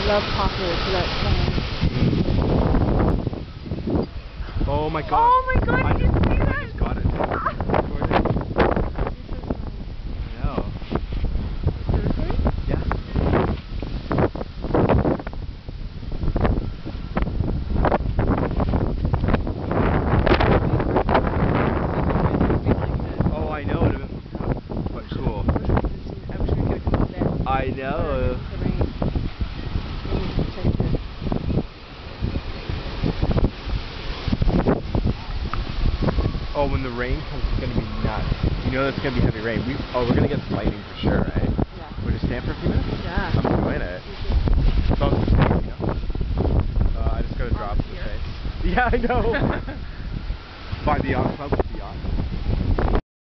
love talking to that thing. Oh my god. Oh my god, did you see that? I just got it. I know. Yeah. Oh, I know. It would have been but cool. I know. Oh, when the rain comes, it's going to be nuts. You know it's going to be heavy rain. We're going to get some lightning for sure, right? Yeah. We'll just stand for a few minutes? Yeah. I'm enjoying it. So I'll just stand, you know? I just got to drop the face. Yeah, I know. By the club.